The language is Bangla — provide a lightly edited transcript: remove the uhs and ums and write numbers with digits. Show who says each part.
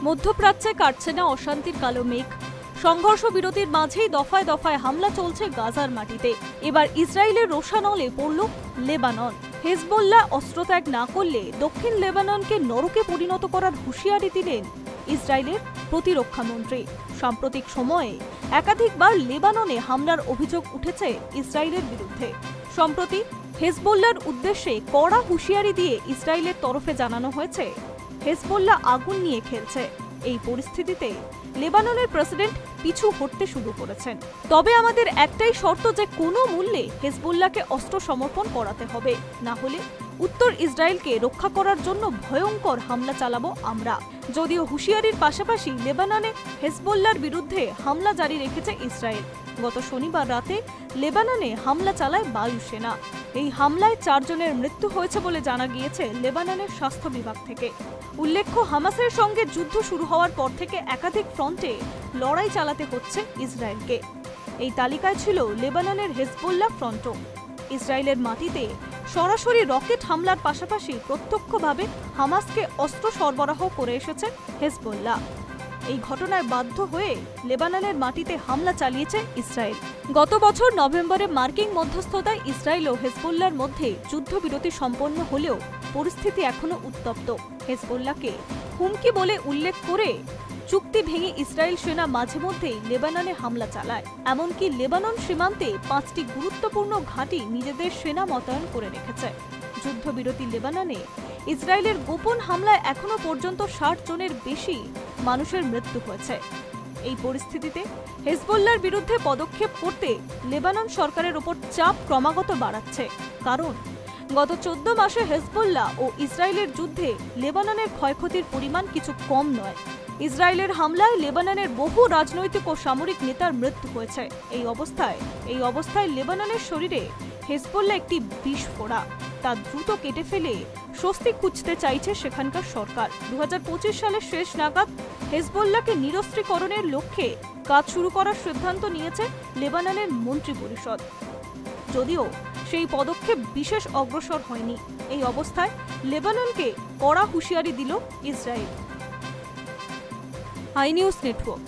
Speaker 1: মধ্যপ্রাচ্যে কাটছে না অশান্তির কালো মেঘ। সংঘর্ষ বিরতির মাঝেই দফায় দফায় হামলা চলছে গাজার মাটিতে। এবার ইসরায়েলের রোষানলে পড়ল লেবানন। হেজবোল্লাহ অস্ত্রত্যাগ না করলে দক্ষিণ লেবাননকে নরকে পরিণত করার হুঁশিয়ারি দিলেন ইসরায়েলের প্রতিরক্ষামন্ত্রী। সাম্প্রতিক সময়ে একাধিকবার লেবাননে হামলার অভিযোগ উঠেছে ইসরায়েলের বিরুদ্ধে। সম্প্রতি হেজবোল্লাহর উদ্দেশ্যে কড়া হুঁশিয়ারি দিয়ে ইসরায়েলের তরফে জানানো হয়েছে, হেজবোল্লাহ আগুন নিয়ে খেলছে। এই পরিস্থিতিতে লেবাননের প্রেসিডেন্ট পিছু হটতে শুরু করেছেন। তবে আমাদের একটাই শর্ত যে কোনো মূল্যে হেজবোল্লাহকে অস্ত্র সমর্পণ করাতে হবে, না হলে উত্তর ইসরায়েলকে রক্ষা করার জন্য ভয়ঙ্কর হামলা চালাবো আমরা। যদিও হুঁশিয়ারির পাশাপাশি লেবাননে হেজবোল্লাহর বিরুদ্ধে হামলা জারি রেখেছে ইসরায়েল। গত শনিবার রাতে লেবাননে হামলা চালায় বায়ুসেনা। এই হামলায় 4 জনের মৃত্যু হয়েছে বলে জানা গিয়েছে লেবাননের স্বাস্থ্য বিভাগ থেকে। উল্লেখ্য, হামাসের সঙ্গে যুদ্ধ শুরু হওয়ার পর থেকে একাধিক ফ্রন্টে লড়াই চালাতে হচ্ছে ইসরায়েলকে। এই তালিকায় ছিল লেবাননের হেজবোল্লাহ ফ্রন্টও। ইসরায়েলের মাটিতে সরাসরি রকেট হামলার পাশাপাশি প্রত্যক্ষভাবে হামাসকে অস্ত্র সরবরাহ করে এসেছে হেজবোল্লাহ। এই ঘটনায় বাধ্য হয়ে লেবাননের মাটিতে হামলা চালিয়েছে ইসরায়েল। গত বছর নভেম্বরে মার্কিন মধ্যস্থতায় ইসরায়েল ও হেজবোল্লাহর মধ্যে যুদ্ধবিরতি সম্পন্ন হলেও পরিস্থিতি এখনো উত্তপ্ত। হেজবোল্লাহকে হুমকি বলে উল্লেখ করে চুক্তি ভেঙে ইসরায়েল সেনা মাঝে মধ্যেই লেবাননে হামলা চালায়। এমনকি লেবানন সীমান্তে 5টি গুরুত্বপূর্ণ ঘাঁটি নিজেদের সেনা মোতায়েন করে রেখেছে। যুদ্ধবিরতি লেবাননে ইসরায়েলের গোপন হামলায় এখনো পর্যন্ত 60 জনের বেশি মানুষের মৃত্যু হয়েছে। এই পরিস্থিতিতে হেজবোল্লাহর বিরুদ্ধে পদক্ষেপ করতে লেবানন সরকারের উপর চাপ ক্রমাগত বাড়াচ্ছে। কারণ গত 14 মাসে হেজবোল্লাহ ও ইসরায়েলের যুদ্ধে লেবাননের ক্ষয়ক্ষতির পরিমাণ কিছু কম নয়। ইসরায়েলের হামলায় লেবাননের বহু রাজনৈতিক ও সামরিক নেতার মৃত্যু হয়েছে। এই অবস্থায় লেবাননের শরীরে হেজবোল্লাহ একটি বিস্ফোরা। তা দ্রুত কেটে ফেলে স্বস্তি খুঁজতে চাইছে সেখানকার সরকার। 2025 সালের শেষ নাগাদ হেজবোল্লাহকে নিরস্ত্রীকরণের লক্ষ্যে কাজ শুরু করার সিদ্ধান্ত নিয়েছে লেবাননের মন্ত্রী পরিষদ। যদিও সেই পদক্ষেপ বিশেষ অগ্রসর হয়নি। এই অবস্থায় লেবাননকে কড়া হুঁশিয়ারি দিল ইসরায়েল। I news network.